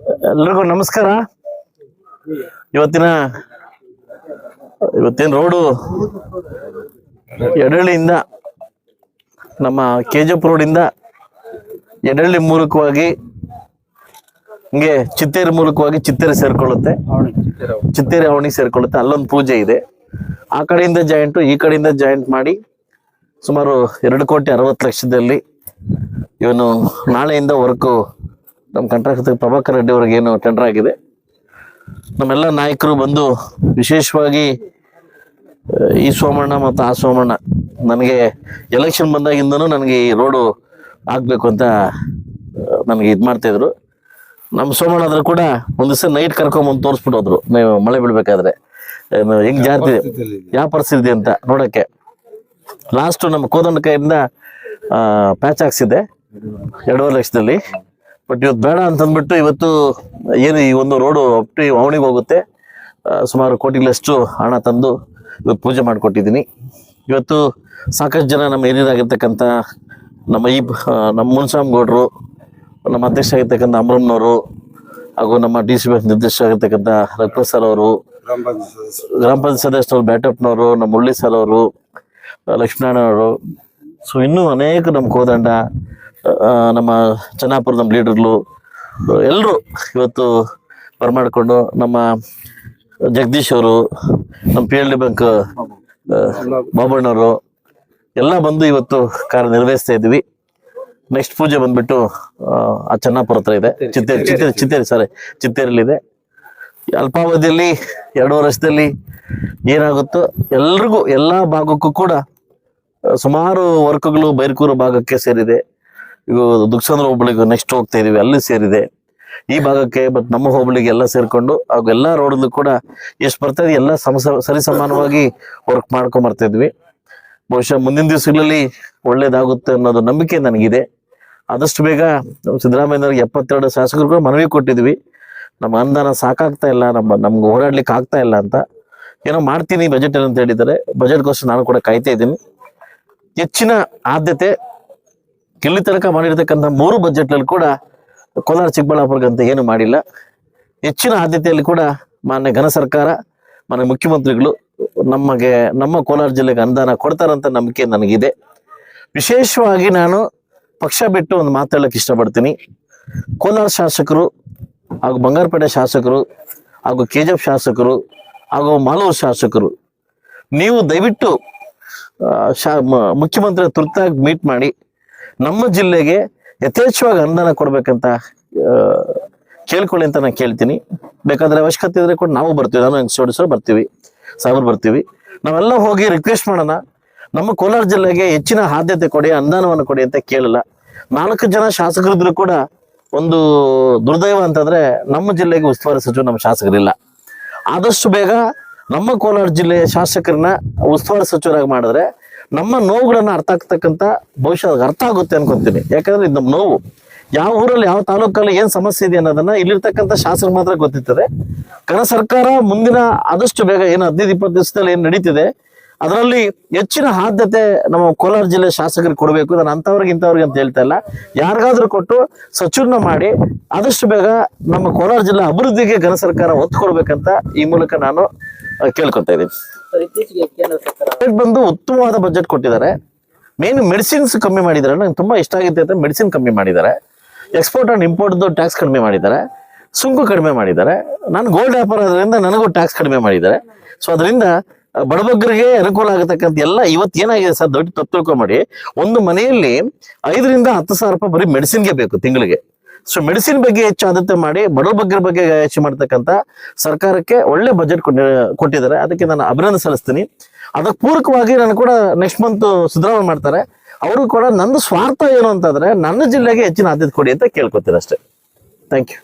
ಎಲ್ರಿಗೂ ನಮಸ್ಕಾರ. ಇವತ್ತಿನ ರೋಡು ಯಡಹಳ್ಳಿಯಿಂದ ನಮ್ಮ ಕೆಜಿಎಫ್ ರೋಡಿಂದ ಯಡಹಳ್ಳಿ ಮೂಲಕವಾಗಿ ಹಿಂಗೆ ಚಿತ್ತೇರಿ ಮೂಲಕವಾಗಿ ಚಿತ್ತೇರಿ ಸೇರ್ಕೊಳ್ಳುತ್ತೆ, ಚಿತ್ತೇರಿ ಅವಣಿ ಸೇರ್ಕೊಳ್ಳುತ್ತೆ. ಅಲ್ಲೊಂದು ಪೂಜೆ ಇದೆ. ಆ ಕಡೆಯಿಂದ ಜಾಯಿಂಟು ಈ ಕಡೆಯಿಂದ ಜಾಯಿಂಟ್ ಮಾಡಿ ಸುಮಾರು 2,60,00,000 ಇವನು ನಾಳೆಯಿಂದ ವರ್ಕು ನಮ್ಮ ಕಾಂಟ್ರಾಕ್ಟರ್ ಪ್ರಭಾಕರ್ ರೆಡ್ಡಿ ಅವ್ರಿಗೆ ಏನು ಟೆಂಡರ್ ಆಗಿದೆ. ನಮ್ಮೆಲ್ಲ ನಾಯಕರು ಬಂದು ವಿಶೇಷವಾಗಿ ಈ ಸೋಮಣ್ಣ ಮತ್ತು ಆ ಸೋಮಣ್ಣ ನನಗೆ ಎಲೆಕ್ಷನ್ ಬಂದಾಗಿಂದನೂ ನನಗೆ ಈ ರೋಡು ಆಗ್ಬೇಕು ಅಂತ ನನಗೆ ಇದು ಮಾಡ್ತಾಯಿದ್ರು. ನಮ್ಮ ಸೋಮಣ್ಣ ಆದ್ರೂ ಕೂಡ ಒಂದು ದಿವಸ ನೈಟ್ ಕರ್ಕೊಂಬಂದು ತೋರಿಸ್ಬಿಟ್ಟು ಹೋದ್ರು, ನೀವು ಮಳೆ ಬೀಳ್ಬೇಕಾದ್ರೆ ಹೆಂಗ್ ಜಾಸ್ತಿ ಯಾವ ಪರಿಸ್ಥಿತಿ ಅಂತ ನೋಡಕ್ಕೆ. ಲಾಸ್ಟ್ ನಮ್ಮ ಕೋದಂಡ ಕೈಯಿಂದ ಪ್ಯಾಚ್ ಹಾಕ್ಸಿದ್ದೆ 2.5 ಲಕ್ಷದಲ್ಲಿ. ಬಟ್ ಇವತ್ತು ಬೇಡ ಅಂತಂದ್ಬಿಟ್ಟು ಇವತ್ತು ಏನು ಈ ಒಂದು ರೋಡು ಅಪ್ಟಿ ಅವಣಿಗೆ ಹೋಗುತ್ತೆ, ಸುಮಾರು ಕೋಟಿಗಳಷ್ಟು ಹಣ ತಂದು ಇವತ್ತು ಪೂಜೆ ಮಾಡಿಕೊಟ್ಟಿದ್ದೀನಿ. ಇವತ್ತು ಸಾಕಷ್ಟು ಜನ ನಮ್ಮ ಹಿರಿಯರಾಗಿರ್ತಕ್ಕಂಥ ನಮ್ಮ ಮುನ್ಸಾಮ್ಗೌಡರು, ನಮ್ಮ ಅಧ್ಯಕ್ಷ ಆಗಿರ್ತಕ್ಕಂಥ ಅಮ್ರಮ್ನವರು, ಹಾಗೂ ನಮ್ಮ DCPF ನಿರ್ದೇಶಕ ಆಗಿರ್ತಕ್ಕಂಥ ರಘುಪತ್ ಸರ್ ಅವರು, ಗ್ರಾಮ ಪಂಚಾಯತ್ ಸದಸ್ಯರು ಬ್ಯಾಟಪ್ನವರು, ನಮ್ಮ ಮುರಳಿ ಸರ್ ಅವರು, ಲಕ್ಷ್ಮೀನಾರಾಯಣ ಅವರು, ಸೊ ಇನ್ನೂ ಅನೇಕ ನಮ್ಮ ಕೋದಂಡ, ನಮ್ಮ ಚೆನ್ನಾಪುರ ನಮ್ಮ ಲೀಡರ್ಗಳು ಎಲ್ಲರೂ ಇವತ್ತು ಬರಮಾಡಿಕೊಂಡು, ನಮ್ಮ ಜಗದೀಶ್ ಅವರು, ನಮ್ಮ PLD ಬ್ಯಾಂಕ್ ಬಾಬಣ್ಣವರು ಎಲ್ಲ ಬಂದು ಇವತ್ತು ಕಾರ್ಯ ನಿರ್ವಹಿಸ್ತಾ ಇದ್ವಿ. ನೆಕ್ಸ್ಟ್ ಪೂಜೆ ಬಂದ್ಬಿಟ್ಟು ಆ ಚೆನ್ನಾಪುರ ಹತ್ರ ಇದೆ, ಚಿತ್ತೇರಿಲಿದೆ. ಅಲ್ಪಾವಧಿಯಲ್ಲಿ 2 ವರ್ಷದಲ್ಲಿ ಏನಾಗುತ್ತೋ ಎಲ್ರಿಗೂ ಎಲ್ಲ ಭಾಗಕ್ಕೂ ಕೂಡ ಸುಮಾರು ವರ್ಕ್ಗಳು ಬೈರ್ಕೂರು ಭಾಗಕ್ಕೆ ಸೇರಿದೆ. ಈಗ ದುಕ್ಸಂದ್ರ ಹೋಬಳಿಗೆ ನೆಕ್ಸ್ಟ್ ಹೋಗ್ತಾ ಇದೀವಿ, ಅಲ್ಲಿ ಸೇರಿದೆ. ಈ ಭಾಗಕ್ಕೆ ಬಟ್ ನಮ್ಮ ಹೋಬಳಿಗೆ ಎಲ್ಲ ಸೇರ್ಕೊಂಡು ಹಾಗೂ ಎಲ್ಲ ರೋಡ್ಲು ಕೂಡ ಎಷ್ಟು ಬರ್ತಾ ಇದೆ ಎಲ್ಲ ಸರಿ ಸಮಾನವಾಗಿ ವರ್ಕ್ ಮಾಡ್ಕೊಂಡ್ ಬರ್ತಾ ಇದ್ವಿ. ಬಹುಶಃ ಮುಂದಿನ ದಿವಸಗಳಲ್ಲಿ ಒಳ್ಳೇದಾಗುತ್ತೆ ಅನ್ನೋದು ನಂಬಿಕೆ ನನಗಿದೆ. ಆದಷ್ಟು ಬೇಗ ಸಿದ್ದರಾಮಯ್ಯನವ್ರಿಗೆ 72 ಶಾಸಕರು ಕೂಡ ಮನವಿ ಕೊಟ್ಟಿದ್ವಿ, ನಮ್ಮ ಅನುದಾನ ಸಾಕಾಗ್ತಾ ಇಲ್ಲ, ನಮ್ಗೆ ಓಡಾಡ್ಲಿಕ್ಕೆ ಆಗ್ತಾ ಇಲ್ಲ ಅಂತ. ಏನೋ ಮಾಡ್ತೀನಿ ಬಜೆಟ್ ಅಂತ ಹೇಳಿದ್ದಾರೆ. ಬಜೆಟ್ಗೋಸ್ಕರ ನಾನು ಕೂಡ ಕಾಯ್ತಾ ಇದ್ದೀನಿ. ಹೆಚ್ಚಿನ ಆದ್ಯತೆ ಇಲ್ಲಿ ತನಕ ಮಾಡಿರ್ತಕ್ಕಂಥ 3 ಬಜೆಟ್ನಲ್ಲಿ ಕೂಡ ಕೋಲಾರ ಚಿಕ್ಕಬಳ್ಳಾಪುರಗಂತ ಏನು ಮಾಡಿಲ್ಲ. ಹೆಚ್ಚಿನ ಆದ್ಯತೆಯಲ್ಲಿ ಕೂಡ ಮಾನ್ಯ ಘನ ಸರ್ಕಾರ, ಮಾನ್ಯ ಮುಖ್ಯಮಂತ್ರಿಗಳು ನಮ್ಮ ಕೋಲಾರ ಜಿಲ್ಲೆಗೆ ಅನುದಾನ ಕೊಡ್ತಾರಂತ ನಂಬಿಕೆ ನನಗಿದೆ. ವಿಶೇಷವಾಗಿ ನಾನು ಪಕ್ಷ ಬಿಟ್ಟು ಒಂದು ಮಾತಾಡಲಿಕ್ಕೆ ಇಷ್ಟಪಡ್ತೀನಿ. ಕೋಲಾರ ಶಾಸಕರು ಹಾಗೂ ಬಂಗಾರಪೇಟೆ ಶಾಸಕರು ಹಾಗೂ KGF ಶಾಸಕರು ಹಾಗೂ ಮಾಲೂರು ಶಾಸಕರು, ನೀವು ದಯವಿಟ್ಟು ಮುಖ್ಯಮಂತ್ರಿ ತುರ್ತಾಗಿ ಮೀಟ್ ಮಾಡಿ ನಮ್ಮ ಜಿಲ್ಲೆಗೆ ಯಥೇಚ್ಛವಾಗಿ ಅನುದಾನ ಕೊಡ್ಬೇಕಂತ ಕೇಳ್ಕೊಳ್ಳಿ ಅಂತ ನಾನು ಕೇಳ್ತೀನಿ. ಬೇಕಾದ್ರೆ ಅವಶ್ಯಕತೆ ಇದ್ರೆ ಕೂಡ ನಾವು ಬರ್ತೀವಿ, ನಾನು ಸರ್ ಬರ್ತೀವಿ, ಸಾಗರ್ ಬರ್ತೀವಿ, ನಾವೆಲ್ಲ ಹೋಗಿ ರಿಕ್ವೆಸ್ಟ್ ಮಾಡೋಣ. ನಮ್ಮ ಕೋಲಾರ ಜಿಲ್ಲೆಗೆ ಹೆಚ್ಚಿನ ಆದ್ಯತೆ ಕೊಡಿ, ಅನುದಾನವನ್ನು ಕೊಡಿ ಅಂತ ಕೇಳಲ್ಲ. 4 ಜನ ಶಾಸಕರಿದ್ರು ಕೂಡ ಒಂದು ದುರ್ದೈವ ಅಂತಂದ್ರೆ ನಮ್ಮ ಜಿಲ್ಲೆಗೆ ಉಸ್ತುವಾರಿ ಸಚಿವರು ನಮ್ಮ ಶಾಸಕರಿಲ್ಲ. ಆದಷ್ಟು ಬೇಗ ನಮ್ಮ ಕೋಲಾರ ಜಿಲ್ಲೆಯ ಶಾಸಕರನ್ನ ಉಸ್ತುವಾರಿ ಸಚಿವರಾಗಿ ಮಾಡಿದ್ರೆ ನಮ್ಮ ನೋವುಗಳನ್ನ ಅರ್ಥ ಆಗ್ತಕ್ಕಂಥ ಬಹುಶಃ ಅರ್ಥ ಆಗುತ್ತೆ ಅನ್ಕೊಂತೀನಿ. ಯಾಕಂದ್ರೆ ಇದು ನಮ್ಮ ನೋವು, ಯಾವ ಊರಲ್ಲಿ ಯಾವ ತಾಲೂಕಲ್ಲಿ ಏನ್ ಸಮಸ್ಯೆ ಇದೆ ಅನ್ನೋದನ್ನ ಇಲ್ಲಿರ್ತಕ್ಕಂಥ ಶಾಸಕರು ಮಾತ್ರ ಗೊತ್ತಿರ್ತದೆ. ಕನ್ನಡ ಸರ್ಕಾರ ಮುಂದಿನ ಆದಷ್ಟು ಬೇಗ ಏನು 15-20 ದಿವಸದಲ್ಲಿ ಏನ್ ನಡೀತಿದೆ ಅದರಲ್ಲಿ ಹೆಚ್ಚಿನ ಆದ್ಯತೆ ನಮ್ಮ ಕೋಲಾರ ಜಿಲ್ಲೆ ಶಾಸಕರಿಗೆ ಕೊಡಬೇಕು. ನಾನು ಇಂಥವ್ರಿಗೆ ಅಂತ ಹೇಳ್ತಾ ಇಲ್ಲ, ಯಾರಿಗಾದ್ರೂ ಕೊಟ್ಟು ಸಚಿವರನ್ನ ಮಾಡಿ ಆದಷ್ಟು ಬೇಗ ನಮ್ಮ ಕೋಲಾರ ಜಿಲ್ಲೆ ಅಭಿವೃದ್ಧಿಗೆ ಘನ ಸರ್ಕಾರ ಒತ್ತು ಕೊಡ್ಬೇಕಂತ ಈ ಮೂಲಕ ನಾನು ಕೇಳ್ಕೊತಾ ಇದ್ದೀನಿ. ಬಂದು ಉತ್ತಮವಾದ ಬಜೆಟ್ ಕೊಟ್ಟಿದ್ದಾರೆ. ಮೇನ್ ಮೆಡಿಸಿನ್ಸ್ ಕಮ್ಮಿ ಮಾಡಿದ್ದಾರೆ, ನಂಗೆ ತುಂಬಾ ಇಷ್ಟ ಆಗಿದೆ ಅಂತ. ಮೆಡಿಸಿನ್ ಕಮ್ಮಿ ಮಾಡಿದ್ದಾರೆ, ಎಕ್ಸ್ಪೋರ್ಟ್ ಅಂಡ್ ಇಂಪೋರ್ಟ್ ಟ್ಯಾಕ್ಸ್ ಕಡಿಮೆ ಮಾಡಿದ್ದಾರೆ, ಸುಂಕು ಕಡಿಮೆ ಮಾಡಿದ್ದಾರೆ. ನಾನು ಗೋಲ್ಡ್ ವ್ಯಾಪಾರ ಅದರಿಂದ ನನಗೂ ಟ್ಯಾಕ್ಸ್ ಕಡಿಮೆ ಮಾಡಿದ್ದಾರೆ. ಸೊ ಅದರಿಂದ ಬಡಬಗ್ಗರಿಗೆ ಅನುಕೂಲ ಆಗತಕ್ಕಂಥ ಎಲ್ಲ ಇವತ್ತು ಏನಾಗಿದೆ ಸರ್, ದೊಡ್ಡ ತಪ್ಪು ಮಾಡಿ ಒಂದು ಮನೆಯಲ್ಲಿ 5,000-10,000 ರೂಪಾಯಿ ಬರೀ ಮೆಡಿಸಿನ್ಗೆ ಬೇಕು ತಿಂಗಳಿಗೆ. ಸೊ ಮೆಡಿಸಿನ್ ಬಗ್ಗೆ ಹೆಚ್ಚು ಆದ್ಯತೆ ಮಾಡಿ ಬಡಬಗ್ಗರ ಬಗ್ಗೆ ಹೆಚ್ಚು ಮಾಡ್ತಕ್ಕಂಥ ಸರ್ಕಾರಕ್ಕೆ ಒಳ್ಳೆ ಬಜೆಟ್ ಕೊಟ್ಟಿದ್ದಾರೆ. ಅದಕ್ಕೆ ನಾನು ಅಭಿನಂದನೆ ಸಲ್ಲಿಸ್ತೀನಿ. ಅದಕ್ಕೆ ಪೂರಕವಾಗಿ ನಾನು ಕೂಡ ನೆಕ್ಸ್ಟ್ ಮಂತ್ ಸಿದ್ದರಾಮಯ್ಯ ಮಾಡ್ತಾರೆ, ಅವರು ಕೂಡ ನಂದು ಸ್ವಾರ್ಥ ಏನು ಅಂತಂದ್ರೆ ನನ್ನ ಜಿಲ್ಲೆಗೆ ಹೆಚ್ಚಿನ ಆದ್ಯತೆ ಕೊಡಿ ಅಂತ ಕೇಳ್ಕೊತೀನಿ ಅಷ್ಟೇ. Thank you.